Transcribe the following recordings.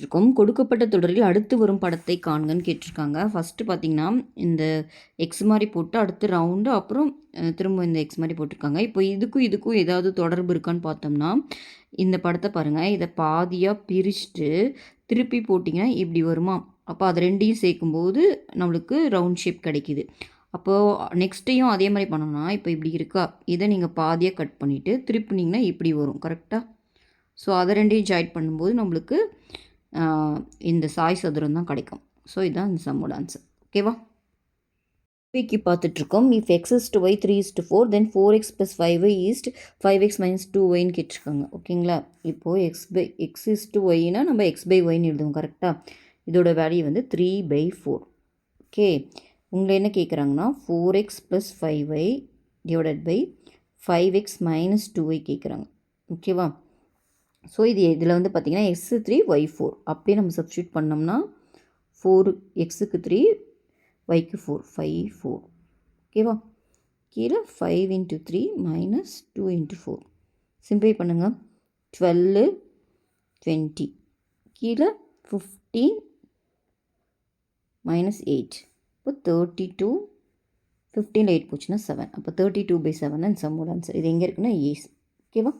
இருக்கோம். கொடுக்கப்பட்ட தொடரில் அடுத்து வரும் படத்தை காண்கன்னு கேட்டிருக்காங்க. ஃபர்ஸ்ட் பார்த்தீங்கன்னா, இந்த எக்ஸ் மாரி போட்டு அடுத்து ரவுண்டு அப்புறம் திரும்ப இந்த எக்ஸ் மாரி போட்டிருக்காங்க. இப்போ இதுக்கும் ஏதாவது தொடர்பு இருக்கான்னு பார்த்தோம்னா, இந்த படத்த பாருங்க. இத பாதியா பிரிச்சுட்டு திருப்பி போட்டிங்கன்னா இப்படி வருமா? அப்போ அது 2யும் சேர்க்கும்போது நம்மளுக்கு ரவுண்ட் ஷேப் கிடைக்குது. அப்போ நெக்ஸ்ட்டையும் அதே மாரி பண்ணோம்னா, இப்போ இப்படி இருக்கா? இத நீங்க பாதியா கட் பண்ணிட்டு திருப்புனீங்கன்னா இப்படி வரும். கரெக்ட்டா? ஸோ அத 2யும் ஜாயின் பண்ணும்போது நம்மளுக்கு இந்த சாய் சதுரம் தான் கிடைக்கும். ஸோ இதுதான் இந்த சம்மோட ஆன்சர். ஓகேவா? கேள்விக்கு பார்த்துட்ருக்கோம். If x is to y 3:4 then 4x + 5y is 5x - 2yன்னு கேட்டிருக்காங்க. ஓகேங்களா? இப்போது எக்ஸ் இஸ் டு ஒய்னா நம்ம x/yன்னு எழுதுவோம். கரெக்டாக? இதோட வேல்யூ வந்து 3/4. ஓகே, உங்களை என்ன கேட்குறாங்கன்னா 4x + 5y / 5x - 2y கேட்குறாங்க. ஓகேவா? ஸோ இதில் வந்து பார்த்திங்கன்னா எக்ஸு 3 ஒய் 4 அப்படியே நம்ம சப்ஸ்டியூட் பண்ணோம்னா 4 எக்ஸுக்கு 3 ஒய்க்கு 4 5 4. ஓகேவா? கீழே 5 × 3 - 2 × 4 சிம்பிளை பண்ணுங்கள். 12 20 கீழே 15 - 8 இப்போ 32. 15ல் 8 போச்சுன்னா 7. அப்போ 32/7 தான் சம்மோட ஆன்சர். இது எங்கே இருக்குன்னா ஏஸ். ஓகேவா?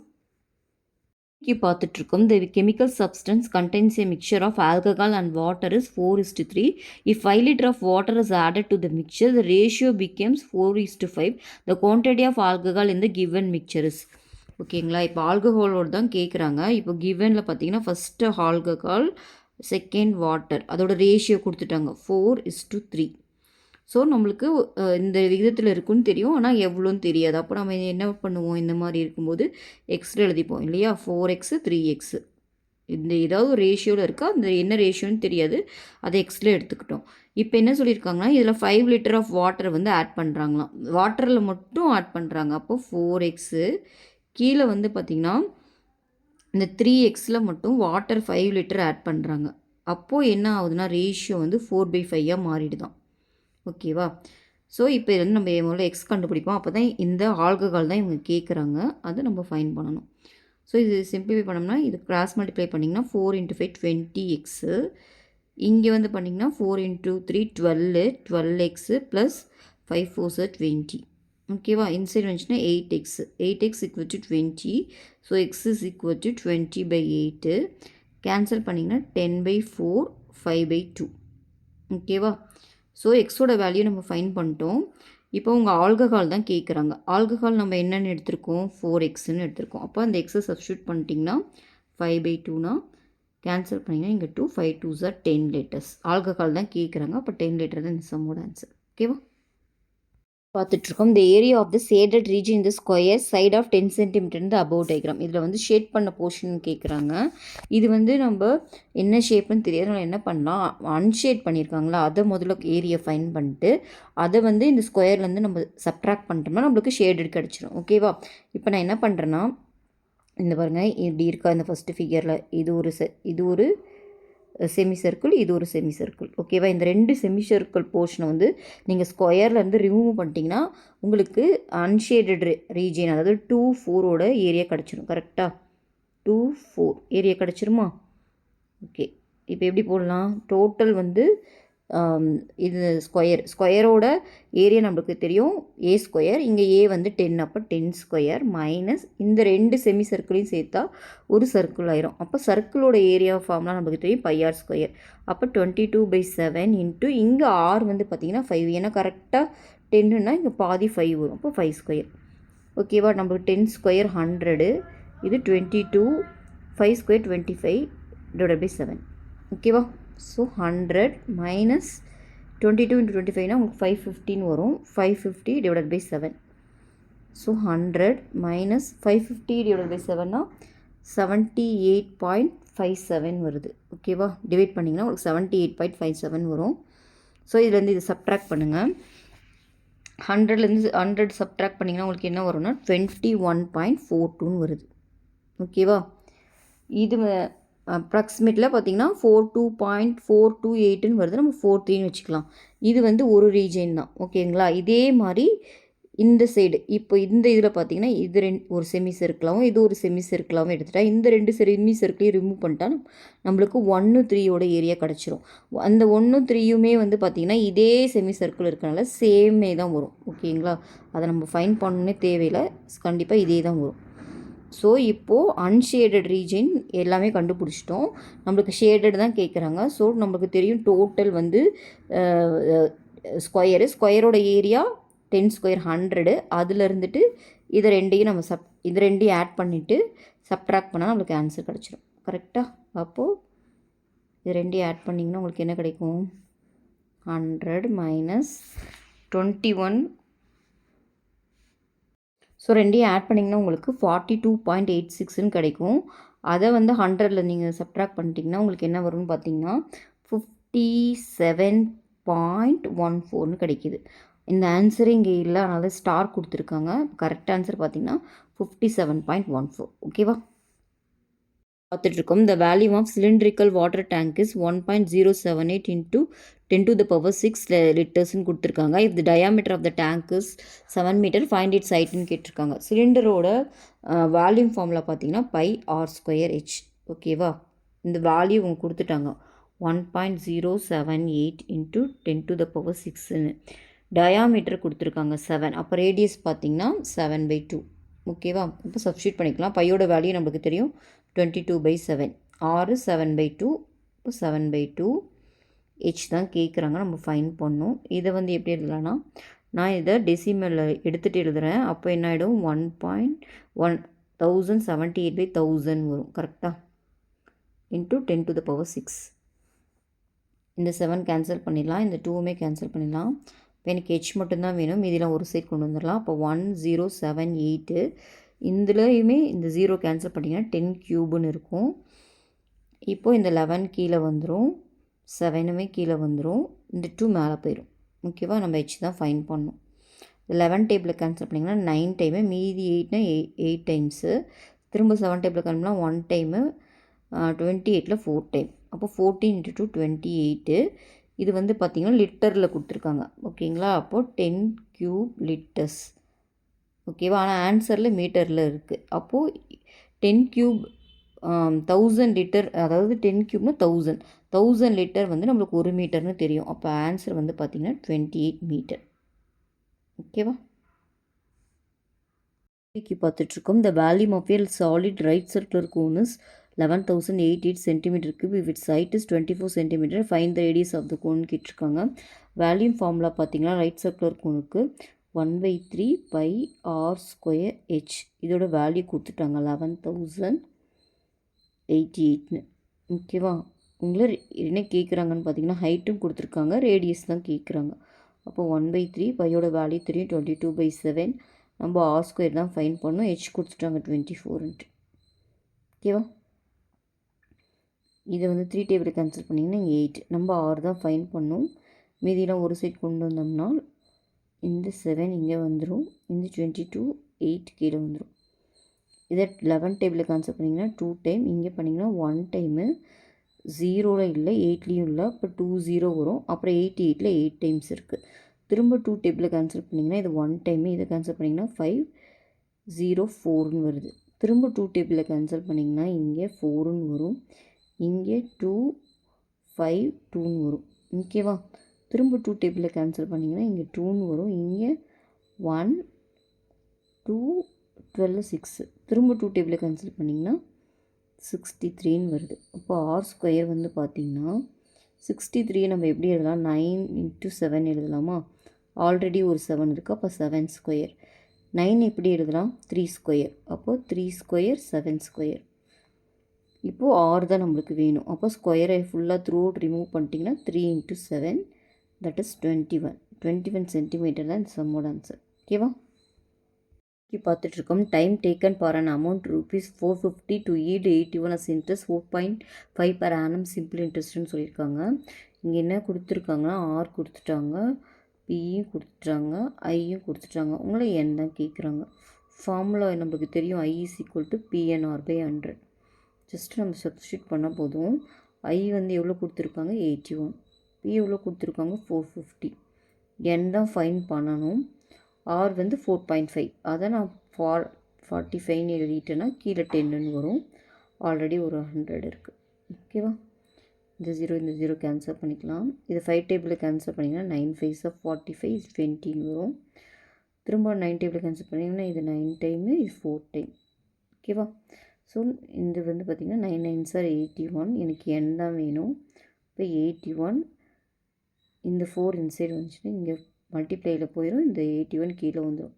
பார்த்துட்ருக்கோம். The chemical substance contains a mixture of alcohol and water is 4:3. If 5 liter of water is added to the mixture, the ratio becomes 4:5. The quantity of alcohol in the given mixture is. ஓகேங்களா? இப்போ ஆல்கஹாலோடு தான் கேட்குறாங்க. இப்போ கிவனில் பார்த்தீங்கன்னா first alcohol, second water, அதோட ratio கொடுத்துட்டாங்க 4:3. So நம்மளுக்கு இந்த விகிதத்தில் இருக்குன்னு தெரியும், ஆனால் எவ்வளோன்னு தெரியாது. அப்போ நம்ம என்ன பண்ணுவோம்? இந்த மாதிரி இருக்கும்போது எக்ஸில் எழுதிப்போம் இல்லையா? 4x 3x இந்த ஏதாவது ஒரு ரேஷியோவில் இருக்கா, அந்த என்ன ரேஷியோன்னு தெரியாது, அதை எக்ஸில் எடுத்துக்கிட்டோம். இப்போ என்ன சொல்லியிருக்காங்கன்னா இதில் 5 லிட்டர் ஆஃப் வாட்டர் வந்து ஆட் பண்ணுறாங்களாம். வாட்டரில் மட்டும் ஆட் பண்ணுறாங்க. அப்போது 4x கீழே வந்து பார்த்திங்கன்னா இந்த 3xல் மட்டும் வாட்டர் 5 லிட்டர் ஆட் பண்ணுறாங்க. அப்போது என்ன ஆகுதுன்னா ரேஷியோ வந்து 4/5 மாறிடுதான். ஓகேவா? ஸோ இப்போ இது வந்து நம்ம முதல்ல எக்ஸ் கண்டுபிடிப்போம். அப்போ தான் இந்த ஆல்கஹால் தான் இவங்க கேட்குறாங்க, அதை நம்ம ஃபைன் பண்ணணும். ஸோ இது சிம்பிளிஃபை பண்ணோம்னா இது கிராஸ் மல்டிப்ளை பண்ணிங்கன்னா 4 × 5 20x. இங்கே வந்து பண்ணிங்கன்னா 4 × 3 12 12x + 5 4s 20. ஓகேவா? இன்சைட் வந்துச்சுன்னா 8x 8x = 20. So x is equal to 20/8. Cancel பண்ணிங்கன்னா 10/4 5/2. ஓகேவா? ஸோ எக்ஸோட வேல்யூ நம்ம ஃபைன் பண்ணிட்டோம். இப்போ உங்கள் ஆல்கஹால் தான் கேட்குறாங்க. ஆல்கஹால் நம்ம என்னென்னு எடுத்திருக்கோம்? 4xன்னு எடுத்திருக்கோம். அப்போ அந்த எக்ஸை சப்ஸ்டியூட் பண்ணிட்டிங்கன்னா 5/2னா கேன்சல் பண்ணிங்கன்னா இங்கே 2 5 2s 10 லிட்டர்ஸ். ஆல்கஹால் தான் கேட்குறாங்க. அப்போ 10 லிட்டர் தான் இந்த சம்மோட ஆன்சர். ஓகேவா? பார்த்துட்ருக்கோம். The area of the shaded region இந்த ஸ்கொயர் சைட் ஆஃப் 10 சென்டிமீட்டர் இந்த அபோவ் டயக்ராம். இதில் வந்து ஷேட் பண்ண போர்ஷன் கேட்குறாங்க. இது வந்து நம்ம என்ன ஷேப்னு தெரியாது, நம்ம என்ன பண்ணலாம், அன்ஷேட் பண்ணியிருக்காங்களா அதை முதல்ல ஏரியா ஃபைன் பண்ணிட்டு அதை வந்து இந்த ஸ்கொயர்லேருந்து நம்ம சப்ட்ராக்ட் பண்ணிட்டோம்னா நம்மளுக்கு ஷேடட் கிடச்சிரும். ஓகேவா? இப்போ நான் என்ன பண்ணுறேன்னா இந்த பாருங்கள் இப்படி இருக்கா இந்த ஃபஸ்ட்டு ஃபிகரில் இது ஒரு செமி சர்க்கிள், இது ஒரு செமி சர்க்கிள். ஓகேவா? இந்த 2 செமி சர்க்கிள் போர்ஷனை வந்து நீங்கள் ஸ்கொயர்லேருந்து ரிமூவ் பண்ணிட்டீங்கன்னா உங்களுக்கு அன்ஷேடட் ரீஜியன், அதாவது 2 4ஓட ஏரியா கிடச்சிரும். கரெக்டாக? 2 4 ஏரியா கிடச்சிருமா? ஓகே, இப்போ எப்படி போடலாம்? டோட்டல் வந்து இது ஸ்கொயரோட ஏரியா நம்மளுக்கு தெரியும் ஏ ஸ்கொயர். இங்கே ஏ வந்து 10, அப்போ 10 ஸ்கொயர் மைனஸ் இந்த 2 செமி சர்க்கிளையும் சேர்த்தா ஒரு சர்க்கிள் ஆயிரும். அப்போ சர்க்கிளோட ஏரியா ஃபார்ம்லாம் நம்மளுக்கு தெரியும் πr ஸ்கொயர். அப்போ 22/7 இன்ட்டு இங்கே ஆர் வந்து பார்த்திங்கன்னா 5. ஏன்னா கரெக்டாக 10ன்னா இங்கே பாதி 5 வரும். அப்போ 5 ஸ்கொயர். ஓகேவா? நம்மளுக்கு 10 ஸ்கொயர் 100, இது 22, 5 ஸ்கொயர் 25/7. ஓகேவா? ஸோ 100 மைனஸ் 22 × 25னா உங்களுக்கு 515 வரும். 550/7. ஸோ 100 மைனஸ் 550/7னா 78.57 வருது. ஓகேவா? டிவைட் பண்ணிங்கன்னா உங்களுக்கு 78.57 வரும். ஸோ இதுலேருந்து இது சப்ட்ராக்ட் பண்ணுங்கள். 100லேருந்து 100 சப்ட்ராக்ட் பண்ணிங்கன்னா உங்களுக்கு என்ன வரும்னா 21.42ன்னு வருது. ஓகேவா? இது அப்ராக்சிமேட்டில் பார்த்திங்கன்னா 42.428ன்னு வருது. நம்ம 43ன்னு வச்சுக்கலாம். இது வந்து ஒரு ரீஜன் தான். ஓகேங்களா? இதே மாதிரி இந்த சைடு இப்போ இந்த இதில் பார்த்தீங்கன்னா இது ஒரு செமி சர்க்கிளாகவும் இது ஒரு செமி சர்க்கிளாகவும் எடுத்துட்டா இந்த 2 செமி சர்க்கிளையும் ரிமூவ் பண்ணிட்டா நம்மளுக்கு 1 3யோட ஏரியா கிடச்சிரும். அந்த 1 3யுமே வந்து பார்த்திங்கன்னா இதே செமி சர்க்கிள் இருக்கனால சேமே தான் வரும். ஓகேங்களா, அதை நம்ம ஃபைன் பண்ணணுன்னே தேவையில்லை, கண்டிப்பாக இதே தான் வரும். ஸோ இப்போது அன்ஷேடட் ரீஜன் எல்லாமே கண்டுபிடிச்சிட்டோம். நம்மளுக்கு ஷேடட் தான் கேட்குறாங்க. ஸோ நம்மளுக்கு தெரியும் டோட்டல் வந்து ஸ்கொயரோட ஏரியா 10 ஸ்கொயர் 100. அதில் இருந்துட்டு இதை ரெண்டையும் ஆட் பண்ணிவிட்டு சப்ட்ராக்ட் பண்ணால் நம்மளுக்கு ஆன்சர் கிடச்சிடும். கரெக்டாக? அப்போது இது ரெண்டையும் ஆட் பண்ணிங்கன்னா உங்களுக்கு என்ன கிடைக்கும்? 100 மைனஸ் 21. ஸோ ரெண்டையும் ஆட் பண்ணிங்கன்னா உங்களுக்கு 42.86ன்னு கிடைக்கும். அதை வந்து 100ல் நீங்கள் சப்ட்ராக்ட் பண்ணிட்டீங்கன்னா உங்களுக்கு என்ன வரும்னு பார்த்தீங்கன்னா 57.14ன்னு கிடைக்கிது. இந்த ஆன்சரு இங்கே இல்லை, அதனால ஸ்டார் கொடுத்துருக்காங்க. கரெக்ட் ஆன்சர் பார்த்தீங்கன்னா 57.14. ஓகேவா? பார்த்துட்ருக்கோம். The value of cylindrical water tank is 1.078 into 10 to the power 6 லிட்டர்ஸ்ன்னு கொடுத்துருக்காங்க. If the diameter of the tank is 7 metre find its ஹைட்னு கேட்டிருக்காங்க. சிலிண்டரோட வால்யூம் ஃபார்முலா பார்த்தீங்கன்னா πr²h. ஓகேவா? இந்த வேல்யூ அவங்க கொடுத்துட்டாங்க 1.078 இன்ட்டு 10 to the power 6ன்னு. டயாமீட்டர் கொடுத்துருக்காங்க 7. அப்போ ரேடியஸ் பார்த்தீங்கன்னா 7/2. ஓகேவா? இப்போ சப்ஸ்டியூட் பண்ணிக்கலாம். பையோட வேல்யூ நம்மளுக்கு தெரியும் 22/7. 6 7/2. இப்போ 7/2 h தான் கேட்குறாங்க, நம்ம ஃபைன் பண்ணணும். இதை வந்து எப்படி எழுதலாம்னா நான் இதை டெசிமலில் எடுத்துகிட்டு எழுதுகிறேன். அப்போ என்ன ஆகிடும் 1078/1000 வரும். கரெக்டாக? Into 10 to the power 6. இந்த 7 கேன்சல் பண்ணிடலாம், இந்த 2மே கேன்சல் பண்ணிடலாம். இப்போ எனக்கு h மட்டும்தான் வேணும், மீதிலாம் ஒரு சைட் கொண்டு வந்துடலாம். அப்போ 1078. இதுலேயுமே இந்த 0 கேன்சல் பண்ணிங்கன்னா 10 கியூப்னு இருக்கும். இப்போது இந்த 11 கீழே வந்துடும், 7மே கீழே வந்துடும், இந்த 2 மேலே போயிடும். ஓகேவா? நம்ம h தான் ஃபைன் பண்ணணும். 11 டேபிளில் கேன்சல் பண்ணிங்கன்னா 9 டைமு, மீதி 8னா 8 டைம்ஸு. திரும்ப 7 டேபிளில் கேன்சல் 1 டைமு, 28ல் 4 டைம். அப்போ 14 × 2 28. இது வந்து பார்த்திங்கன்னா லிட்டரில் கொடுத்துருக்காங்க. ஓகேங்களா? அப்போது 10 கியூப் லிட்டர்ஸ். ஓகேவா? ஆனால் ஆன்சரில் மீட்டரில் இருக்குது. அப்போது 10 கியூப் 1000 லிட்டர், அதாவது 10 கியூப்னா 1000 லிட்டர் வந்து நம்மளுக்கு 1 மீட்டர்னு தெரியும். அப்போ ஆன்சர் வந்து பார்த்திங்கன்னா 28 மீட்டர். ஓகேவா? பார்த்துட்ருக்கோம். The volume of a solid right circular cone is 11,088 centimeter cube. If its height is 24 centimeter, find the radius of the cone கேட்டிருக்காங்க. வேல்யூம் ஃபார்முலா பார்த்தீங்கன்னா ரைட் சர்க்குலர் கோனுக்கு 1/3 πr²h. இதோட வேல்யூ கொடுத்துட்டாங்க 11,088ன்னு. ஓகேவா? உங்களை என்ன கேட்குறாங்கன்னு பார்த்தீங்கன்னா ஹைட்டும் கொடுத்துருக்காங்க, ரேடியஸ் தான் கேட்குறாங்க. அப்போ 1/3 பையோட வேல்யூ தெரியும் 22/7. நம்ம r² தான் ஃபைன் பண்ணோம், h கொடுத்துட்டாங்க 24ன்ட்டு. ஓகேவா? இதை வந்து 3 டேபிள் கேன்சல் பண்ணிங்கன்னா இங்கே 8. நம்ம r தான் ஃபைன் பண்ணோம், மீதியெல்லாம் ஒரு சைட் கொண்டு வந்தோம்னா இந்த 7 இங்கே வந்துடும், இந்த 22 8 கீழே வந்துடும். இதை 11 டேபிளில் கேன்சல் பண்ணிங்கன்னா 2 டைம், இங்கே பண்ணிங்கன்னா 1 டைமு. 0ல் இல்லை, 8லேயும் இல்லை, அப்போ 2 0 வரும். அப்புறம் 8ல் 8 டைம்ஸ் இருக்குது. திரும்ப 2 டேபிளில் கேன்சல் பண்ணிங்கன்னா இது 1 டைமு, இதை கேன்சல் பண்ணிங்கன்னா 504ன்னு வருது. திரும்ப 2 டேபிளில் கேன்சல் பண்ணிங்கன்னா இங்கே 4ன்னு வரும், இங்கே 2 5 2ன்னு வரும். ஓகேவா? திரும்ப 2 டேபிளில் கேன்சல் பண்ணிங்கன்னா இங்கே 2ன்னு வரும், இங்கே 1 2 12 6. திரும்ப 2 டேபிளில் கேன்சல் பண்ணிங்கன்னா 63ன்னு வருது. அப்போ r² வந்து பார்த்திங்கன்னா 63 நம்ம எப்படி எழுதலாம்? 9 × 7 எழுதலாமா? ஆல்ரெடி ஒரு 7 இருக்குது, அப்போ 7². 9 எப்படி எழுதலாம்? 3². அப்போது 3² 7². இப்போது r தான் நம்மளுக்கு வேணும். அப்போ ஸ்கொயரை ஃபுல்லாக த்ரூ அவுட் ரிமூவ் பண்ணிட்டிங்கன்னா 3 × 7, தட் இஸ் 21 சென்டிமீட்டர் தான் இந்த சம்மோட ஆன்சர். ஓகேவா? பார்த்துட்ருக்கோம். Time taken for an amount ₹450 to yield 81 as interest 4.5 per annum simple இன்ட்ரெஸ்ட்னு சொல்லியிருக்காங்க. இங்கே என்ன கொடுத்துருக்காங்கன்னா ஆர் கொடுத்துட்டாங்க, பியும் கொடுத்துட்டாங்க, ஐயும் கொடுத்துட்டாங்க. உங்களை என் தான் கேட்குறாங்க. ஃபார்முலா நம்மளுக்கு தெரியும், I is equal to PNR/100. Just நம்ம சப்ஸ்டியூட் பண்ணால் போதும். ஐ வந்து எவ்வளோ கொடுத்துருக்காங்க? 81. பி எவ்வளோ கொடுத்துருக்காங்க? 450. என் தான் ஃபைன் பண்ணணும். ஆர் வந்து 4.5. அதை நான் 45 எழுதிட்டேன்னா கீழே 10ன்னு வரும். ஆல்ரெடி ஒரு 100 இருக்குது. ஓகேவா? இந்த 0 கேன்சல் பண்ணிக்கலாம். இது 5 டேபிளில் கேன்சல் பண்ணிங்கன்னா 9 5s 45 இது 20 வரும். திரும்ப 9 டேபிளில் கேன்சல் பண்ணிங்கன்னா இது 9 டைமு, இது 4 டைம். ஓகேவா? ஸோ இது வந்து பார்த்திங்கன்னா 9 9s 81. எனக்கு n தான் வேணும். இப்போ 81 இந்த 4 இன்சைடு வந்துச்சுன்னா இங்கே மல்டிப்ளையில் போயிடும். இந்த 81 கீழே வந்துடும்.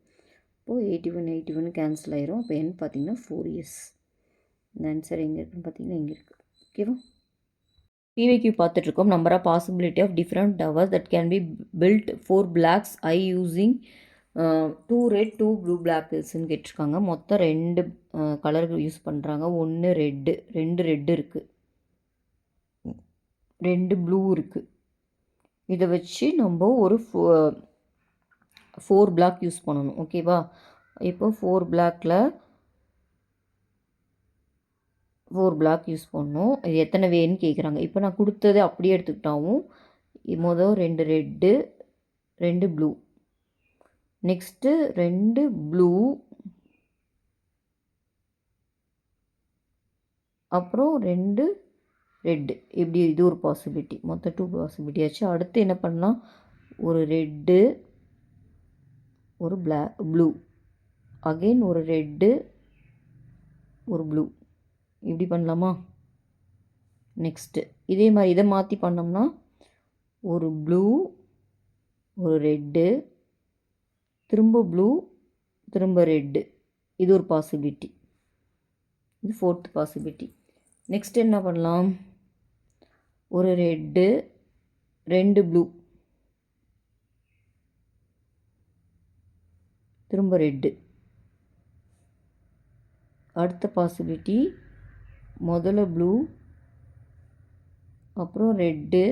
இப்போது 81 கேன்சல் ஆயிரும். அப்போ n பார்த்திங்கன்னா 4s. இந்த ஆன்சர் எங்கே இருக்குன்னு பார்த்தீங்கன்னா இங்கே இருக்குது. ஓகேவா? PYQ பார்த்துட்ருக்கோம். Number of possibility of different towers that can be built 4 blocks I using 2 red 2 blue பிளாக்ஸ்ன்னு கேட்டிருக்காங்க. மொத்தம் 2 கலர்கள் யூஸ் பண்ணுறாங்க. 1 ரெட்டு, 2 ரெட்டு இருக்குது, 2 ப்ளூ இருக்குது. இதை வச்சு நம்ம ஒரு 4 பிளாக் யூஸ் பண்ணணும். ஓகேவா? இப்போ 4 பிளாக்கில் 4 பிளாக் யூஸ் பண்ணணும். இது எத்தனை வேன்னு கேட்குறாங்க. இப்போ நான் கொடுத்தது அப்படியே எடுத்துக்கிட்டாவும் மொதல் 2 ரெட்டு 2 ப்ளூ, நெக்ஸ்ட்டு 2 ப்ளூ, அப்புறம் 2 ரெட்டு. இப்படி இது ஒரு பாசிபிலிட்டி. மொத்தம் 2 பாசிபிலிட்டி ஆச்சு. அடுத்து என்ன பண்ணலாம்? ஒரு ரெட்டு, ஒரு ப்ளூ, அகெயின் ஒரு ரெட்டு, ஒரு ப்ளூ. இப்படி பண்ணலாமா? நெக்ஸ்ட்டு இதே மாதிரி இதை மாற்றி பண்ணோம்னா ஒரு ப்ளூ, ஒரு ரெட்டு, திரும்ப ப்ளூ, திரும்ப ரெட்டு. இது ஒரு பாசிபிலிட்டி. இது 4th பாசிபிலிட்டி. நெக்ஸ்ட் என்ன பண்ணலாம்? ஒரு ரெட்டு, 2 ப்ளூ, திரும்ப ரெட்டு. அடுத்த பாசிபிலிட்டி முதல்ல ப்ளூ, அப்புறம் ரெட்டு,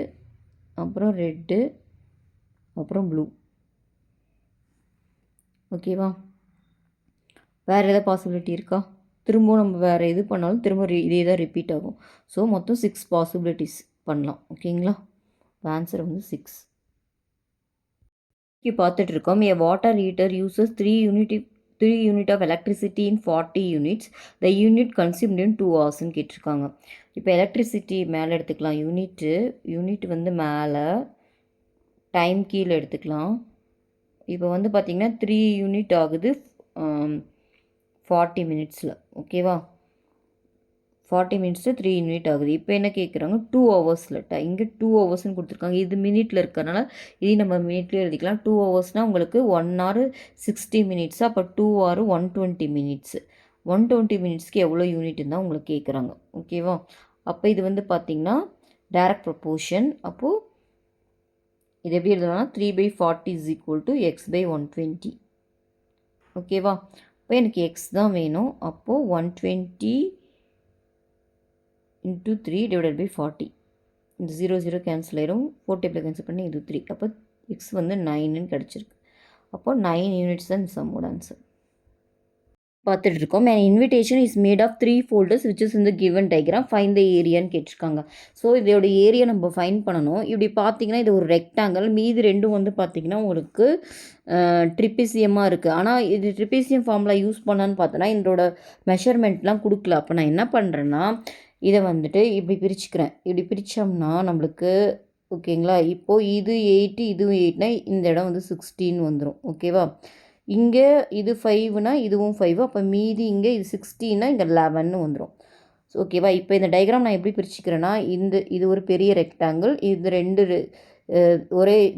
அப்புறம் ரெட்டு, அப்புறம் ப்ளூ. ஓகேவா? வேறு எதாவது பாசிபிலிட்டி இருக்கா? திரும்பவும் நம்ம வேறு எது பண்ணாலும் திரும்ப இதே தான் ரிப்பீட் ஆகும். ஸோ மொத்தம் 6 பாசிபிலிட்டிஸ் பண்ணலாம். ஓகேங்களா? ஆன்சர் வந்து 6. பார்த்துட்ருக்கோம். A water heater uses 3 unit of electricity in 40 units. The unit consumed in 2 hoursன்னு கேட்டிருக்காங்க. இப்போ எலக்ட்ரிசிட்டி மேலே எடுத்துக்கலாம். யூனிட் வந்து மேலே, டைம் கீழே எடுத்துக்கலாம். இப்போ வந்து பார்த்திங்கன்னா 3 யூனிட் ஆகுது 40 மினிட்ஸில். ஓகேவா? 40 மினிட்ஸில் 3 யூனிட் ஆகுது. இப்போ என்ன கேட்குறாங்க? 2 ஹவர்ஸில். இங்கே 2 ஹவர்ஸ்ன்னு கொடுத்துருக்காங்க. இது மினிட்டில் இருக்கிறனால இதையும் நம்ம மினிட்லேயே எழுதிக்கலாம். 2 ஹவர்ஸ்னால் உங்களுக்கு 1 hour 60 மினிட்ஸு. அப்போ 2 hour 120 மினிட்ஸு. 120 மினிட்ஸ்க்கு எவ்வளோ யூனிட் இருந்தால் உங்களுக்கு கேட்குறாங்க. ஓகேவா? அப்போ இது வந்து பார்த்திங்கன்னா டைரக்ட் ப்ரொப்போர்ஷன். அப்போது இது எப்படி எழுதலாம்னா 3/40 = x/120. ஓகேவா? இப்போ எனக்கு எக்ஸ் தான் வேணும். அப்போது 120 × 3/40. இந்த 0 கேன்சல் ஆயிரும். 4 டேபிளில் கேன்சல் பண்ணி இது 3. அப்போ எக்ஸ் வந்து 9ன்னு கிடச்சிருக்கு. அப்போ 9 யூனிட்ஸ் தான் இந்த சம்மோட ஆன்சர். பார்த்துட்டு இருக்கோம். an invitation is made of 3 folders which is in the given diagram. find the ஏரியான்னு கேட்டிருக்காங்க. ஸோ இதோட ஏரியா நம்ம ஃபைண்ட் பண்ணணும். இப்படி பார்த்தீங்கன்னா இது ஒரு ரெக்டாங்கிள். மீதி ரெண்டும் வந்து பார்த்திங்கன்னா உங்களுக்கு ட்ரிபிசியமாக இருக்குது. ஆனால் இது ட்ரிபிசியம் ஃபார்மில் யூஸ் பண்ணான்னு பார்த்தோன்னா இதோட மெஷர்மெண்ட்லாம் கொடுக்கல. அப்போ நான் என்ன பண்ணுறேன்னா இதை வந்துட்டு இப்படி பிரிச்சுக்கிறேன். இப்படி பிரித்தோம்னா நம்மளுக்கு ஓகேங்களா? இப்போது இது 8 இதுவும் 8னா இந்த இடம் வந்து 16 வந்துடும். ஓகேவா? இங்கே இது 5னா இதுவும் 5. அப்போ மீதி இங்கே இது 16னா இங்கே 11 வந்துடும். ஓகேவா? இப்போ இந்த டயக்ராம் நான் எப்படி பிரிச்சுக்கிறேன்னா இது ஒரு பெரிய ரெக்டாங்கிள், இது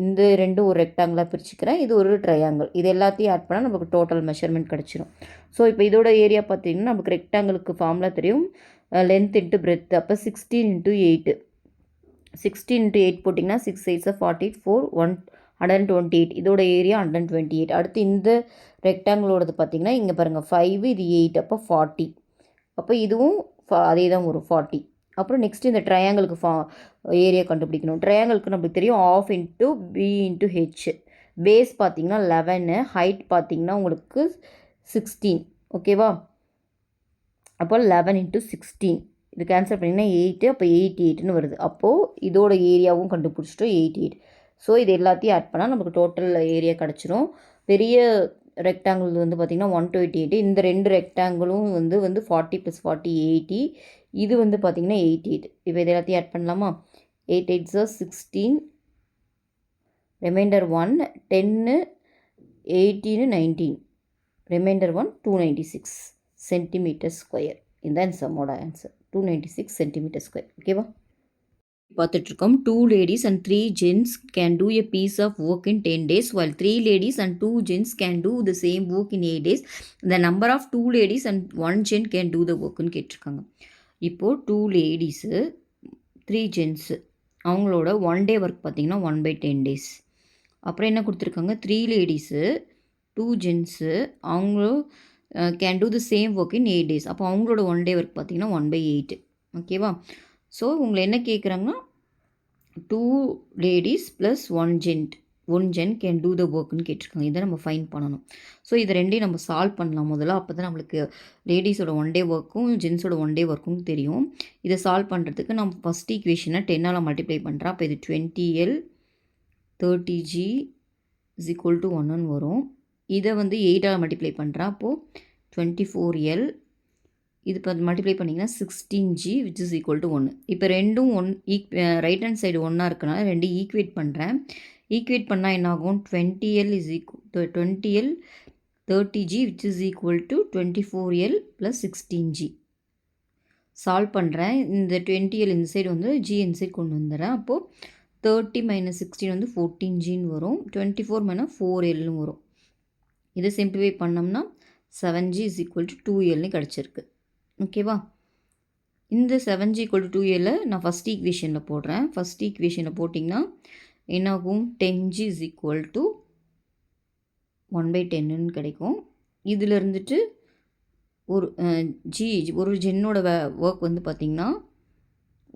இந்த ரெண்டும் ஒரு ரெக்டாங்கிளாக பிரிச்சுக்கிறேன். இது ஒரு ட்ரையாங்கிள். இது எல்லாத்தையும் ஆட் பண்ணால் நமக்கு டோட்டல் மெஷர்மெண்ட் கிடச்சிரும். ஸோ இப்போ இதோட ஏரியா பார்த்திங்கன்னா நமக்கு ரெக்டாங்கிளுக்கு ஃபார்முலா தெரியும். Length into breadth. அப்போ 16 × 8. 16 × 8 போட்டிங்கன்னா 6 8s 48 4 128. இதோட ஏரியா 128. அடுத்து இந்த ரெக்டாங்கிளோடது பார்த்திங்கன்னா இங்கே பாருங்கள் 5 இது 8. அப்போ 40. அப்போ இதுவும் அதே தான் ஒரு 40. அப்புறம் நெக்ஸ்ட் இந்த ட்ரையாங்கிளுக்கு ஏரியா கண்டுபிடிக்கணும். ட்ரையாங்கிளுக்கு நம்மளுக்கு தெரியும் ½ × b × h. பேஸ் பார்த்திங்கன்னா 11, ஹைட் பார்த்திங்கன்னா உங்களுக்கு 16. ஓகேவா? அப்போ 11 × 16 இது கேன்சல் பண்ணிங்கன்னா 8. அப்போ 88ன்னு வருது. அப்போது இதோட ஏரியாவும் கண்டுபிடிச்சிட்டோம் 88. ஸோ இது எல்லாத்தையும் ஆட் பண்ணால் நமக்கு டோட்டல் ஏரியா கிடச்சிரும். பெரிய ரெக்டாங்கிள் வந்து பார்த்திங்கன்னா 128, இந்த ரெண்டு ரெக்டாங்கிளும் வந்து 40 + 40 80, இது வந்து பார்த்திங்கன்னா 88. இப்போ இது எல்லாத்தையும் ஆட் பண்ணலாமா? 8 8 16, ரிமைண்டர் 1 10, 18 19, ரிமைண்டர் 1 296 சென்டிமீட்டர் ஸ்கொயர். இதுதான் சம்மோட ஆன்சர், 296 சென்டிமீட்டர் ஸ்கொயர். ஓகேவா? பார்த்துட்ருக்கோம். 2 ladies and 3 gents can do a piece of work in 10 days while 3 ladies and 2 gents can do the same work in 8 days. The number of 2 ladies and 1 gent can do the workன்னு கேட்டிருக்காங்க. இப்போது 2 ladies 3 gents அவங்களோட 1 day work பார்த்திங்கன்னா 1/10 days. அப்புறம் என்ன கொடுத்துருக்காங்க? 3 ladies 2 gents அவங்களும் can do the same work in 8 days. அப்போ அவங்களோட 1 day ஒர்க் பார்த்திங்கன்னா 1/8. ஓகேவா? ஸோ உங்களை என்ன கேட்குறாங்கன்னா 2 ladies + 1 gent, 1 gent can do த ஒர்க்குன்னு கேட்டிருக்காங்க. இதை நம்ம ஃபைன் பண்ணணும். ஸோ இது ரெண்டையும் நம்ம சால்வ் பண்ணலாம் முதல்ல. அப்போ தான் நம்மளுக்கு லேடிஸோட 1 day ஒர்க்கும் ஜென்ஸோட 1 day ஒர்க்கும் தெரியும். இதை சால்வ் பண்ணுறதுக்கு நம்ம ஃபஸ்ட் ஈக்குவேஷனை 10ஆல் மல்டிப்ளை பண்ணுறேன். அப்போ இது 20L 30G = 1ன்னு வரும். இதை 8ஆல் மல்டிப்ளை பண்ணுறேன். அப்போது 24L, இது இப்போ மல்டிப்ளை பண்ணிங்கன்னா 16G = 1. இப்போ ரெண்டும் ரைட் ஹேண்ட் சைடு ஒன்றா இருக்கனால ரெண்டு ஈக்குவேட் பண்ணுறேன். ஈக்குவேட் பண்ணால் என்ன ஆகும்? 20L 30G = 24L + 16G. Solve பண்ணுறேன். இந்த 20L இந்த சைடு G இந்த சைடு கொண்டு வந்துடுறேன். அப்போது 30 - 16 14Gன்னு வரும். 24 - 4Lன்னு வரும். இதை சிம்பிளிஃபை பண்ணோம்னா 7G = 2Lன்னு கிடச்சிருக்கு. ஓகேவா? இந்த 7G = 2L நான் ஃபஸ்ட் ஈக்குவேஷனில் போடுறேன். ஃபஸ்ட் ஈக்குவேஷனில் போட்டிங்கன்னா என்னாகும்? 10G = 1/10ன்னு கிடைக்கும். இதில் இருந்துட்டு ஒரு ஜென்னோட ஒர்க் பார்த்திங்கன்னா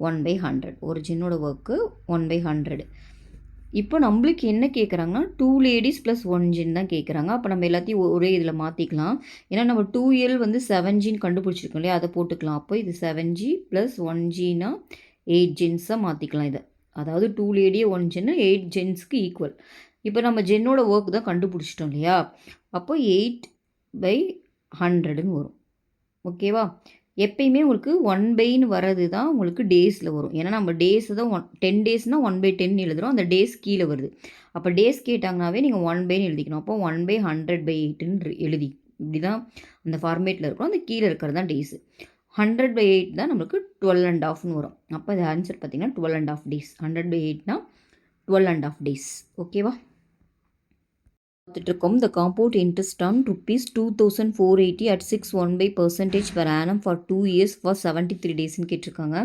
1/100. ஒரு ஜென்னோட ஒர்க்கு 1/100. இப்போ நம்மளுக்கு என்ன கேட்குறாங்கன்னா 2 ladies + 1 gent தான் கேட்குறாங்க. அப்போ நம்ம எல்லாத்தையும் ஒரே இதில் மாற்றிக்கலாம். ஏன்னா நம்ம 2L 7Gன்னு கண்டுபிடிச்சிருக்கோம் இல்லையா, அதை போட்டுக்கலாம். அப்போ இது 7G + 1Gனா 8 gents மாற்றிக்கலாம் இதை. அதாவது 2 lady 1 gent 8 gentsக்கு ஈக்குவல். இப்போ நம்ம ஜென்னோட ஒர்க் தான் கண்டுபிடிச்சிட்டோம் இல்லையா, அப்போ 8/100ன்னு வரும். ஓகேவா? எப்பயுமே உங்களுக்கு 1/ன்னு வர்றது தான் உங்களுக்கு டேஸில் வரும். ஏன்னா நம்ம டேஸை தான் 10 daysனால் 1/10 எழுதுகிறோம். அந்த டேஸ் கீழே வருது. அப்போ டேஸ் கேட்டாங்கனாவே நீங்கள் 1/ன்னு எழுதிக்கணும். அப்போ 1/100/8ன்னு எழுதி இப்படி தான் அந்த ஃபார்மேட்டில் இருக்கும். அந்த கீழே இருக்கிறது தான் டேஸு. 100/8 தான் நம்மளுக்கு 12.5ன்னு வரும். அப்போ அது ஆன்சர் பார்த்திங்கன்னா 12.5 days. 100/8னா 12.5 days. ஓகேவா? பார்த்துட்ருக்கோம். The compound interest on ₹2,480 at 6.15% per annum for 2 years for 73 daysன்னு கேட்டிருக்காங்க.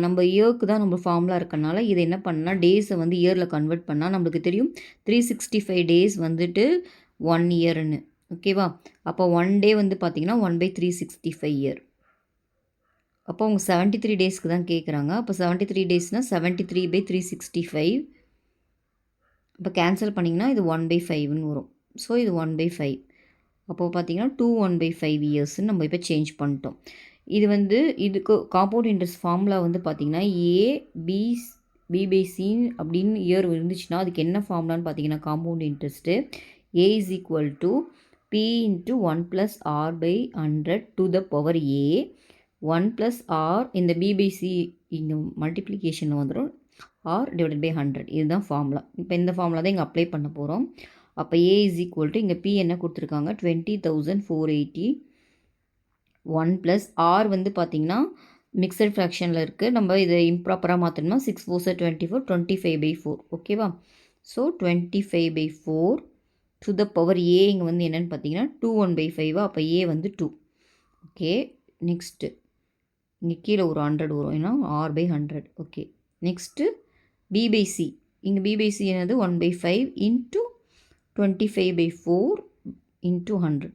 நம்ம இயருக்கு தான் நம்ம ஃபார்முலா இருக்கனால இதை என்ன பண்ணால் டேஸை இயரில் கன்வெர்ட் பண்ணால் நம்மளுக்கு தெரியும் 365 days 1 yearன்னு. ஓகேவா? அப்போ 1 day பார்த்திங்கன்னா 1/365 year. அப்போ அவங்க 73 daysக்கு தான் கேட்குறாங்க. அப்போ 73 daysனால் 73/365. இப்போ கேன்சல் பண்ணிங்கன்னா இது 1/5ன்னு வரும். ஸோ இது 1/5. அப்போது பார்த்திங்கன்னா 2 1/5 இயர்ஸ்ன்னு நம்ம இப்போ சேஞ்ச் பண்ணிட்டோம். இது இதுக்கு காம்பவுண்ட் இன்ட்ரெஸ்ட் ஃபார்முலா பார்த்திங்கன்னா B/C அப்படின்னு இயர் இருந்துச்சுன்னா அதுக்கு என்ன ஃபார்முலான்னு பார்த்திங்கன்னா compound interest A = P × 1 + R/100 to the power A 1 + R. இந்த B/C இங்கே மல்டிப்ளிகேஷனில் வந்துடும் R/100. இதுதான் ஃபார்முலா. இப்போ இந்த ஃபார்முலா தான் இங்கே அப்ளை பண்ண போகிறோம். அப்போ A = இங்கே P என்ன கொடுத்துருக்காங்க 20,480. 1 + R பார்த்திங்கன்னா மிக்சட் ஃப்ராக்ஷனில் இருக்குது. நம்ம இதை இம்ப்ராப்பராக மாற்றணும்னா 6 4 24 25/4. ஓகேவா? So 25/4 to the power A இங்கே என்னென்னு பார்த்தீங்கன்னா 2 1/5. அப்போ A 2. ஓகே, நெக்ஸ்ட்டு இங்கே கீழே ஒரு 100 வரும். ஏன்னா R/100. Okay, next B/C. இங்கே B/C என்னது 1/5 × 25/4 × 100.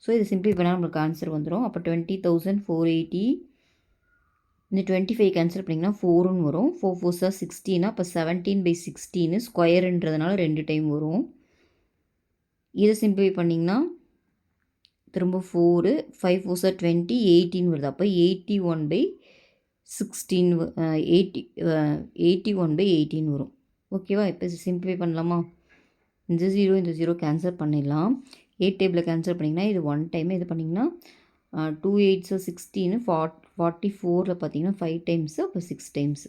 ஸோ இது சிம்பிளி பண்ணால் நம்மளுக்கு ஆன்சர் வந்துடும். அப்போ 20,480 இந்த 25 கேன்சல் பண்ணிங்கன்னா 4ன்னு வரும். 4 4 16. அப்போ 17/16 ஸ்கொயருன்றதுனால 2 டைம் வரும். இதை சிம்பிளி பண்ணிங்கன்னா திரும்ப 4 5 4 20 18 வருது. அப்போ 81/16 81/18 வரும். ஓகேவா? இப்போ சிம்பிளை பண்ணலாமா? இந்த 0 கேன்சல் பண்ணிடலாம். 8 டேபிளில் கேன்சல் பண்ணிங்கன்னா இது 1 டைம், இது பண்ணிங்கன்னா 2 8 16 44 பார்த்தீங்கன்னா 5 டைம்ஸ், அப்போ 6 டைம்ஸ்.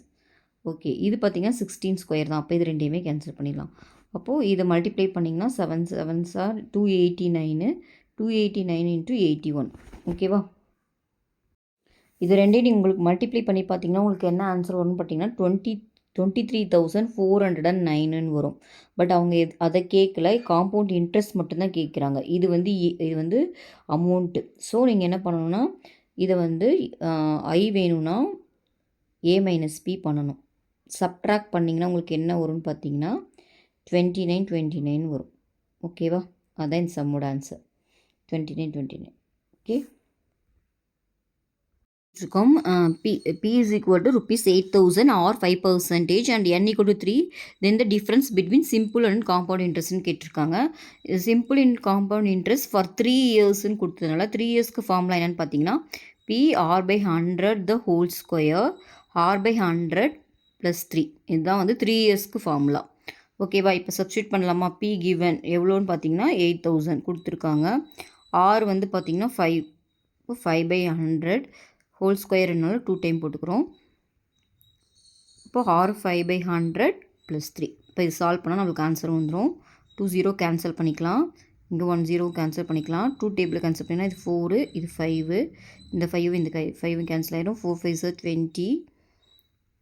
ஓகே, இது பார்த்தீங்கன்னா 16 ஸ்கொயர் தான். அப்போ இது ரெண்டையுமே கேன்சல் பண்ணிடலாம். அப்போது இதை மல்டிப்ளை பண்ணிங்கன்னா 7 7s are 289, 289 × 81. ஓகேவா? இது ரெண்டையும் உங்களுக்கு மல்டிப்ளை பண்ணி பார்த்தீங்கன்னா உங்களுக்கு என்ன ஆன்சர் வரும்னு பார்த்தீங்கன்னா 23,409ன்னு வரும். பட் அவங்க அதை கேட்கல, காம்பவுண்ட் இன்ட்ரெஸ்ட் மட்டும்தான் கேட்குறாங்க. இது வந்து அமௌண்ட்டு. ஸோ நீங்கள் என்ன பண்ணணும்னா இதை வந்து ஐ வேணும்னா a - p பண்ணணும். சப்ட்ராக்ட் பண்ணிங்கன்னா உங்களுக்கு என்ன வரும்னு பார்த்தீங்கன்னா 29 வரும். ஓகேவா? அதான் இந்த சம்மோட ஆன்சர் 29. ஓகே, இருக்கும் p is equal to rupees 8,000 or 5% and n equal to 3, then the difference between simple and compound interest கேட்டிருக்காங்க. Simple in compound interest for 3 இயர்ஸ்ன்னு கொடுத்ததுனால 3 இயர்ஸ்க்கு ஃபார்முலா என்னென்னு பார்த்தீங்கன்னா PR/100 the whole square R/100 + 3. இதுதான் வந்து 3 இயர்ஸ்க்கு formula. ஓகேவா? இப்போ சப்ஸ்டியூட் பண்ணலாமா? p given எவ்வளோன்னு பார்த்தீங்கன்னா 8,000 கொடுத்துருக்காங்க. R வந்து பார்த்தீங்கன்னா 5, இப்போ 5/100 ஹோல் ஸ்கொயர்னால 2 டைம் போட்டுக்கிறோம். இப்போ R 5/100 + 3. இப்போ இது சால்வ் பண்ணால் நம்மளுக்கு ஆன்சர் வந்துடும். 2 0 கேன்சல் பண்ணிக்கலாம், இங்கே 1 0 கேன்சல் பண்ணிக்கலாம். 2 டேபிள் கேன்சல் பண்ணிங்கன்னா இது 4, இது 5, இந்த 5 இந்த 5 கேன்சல் ஆகிடும். 4 5 20.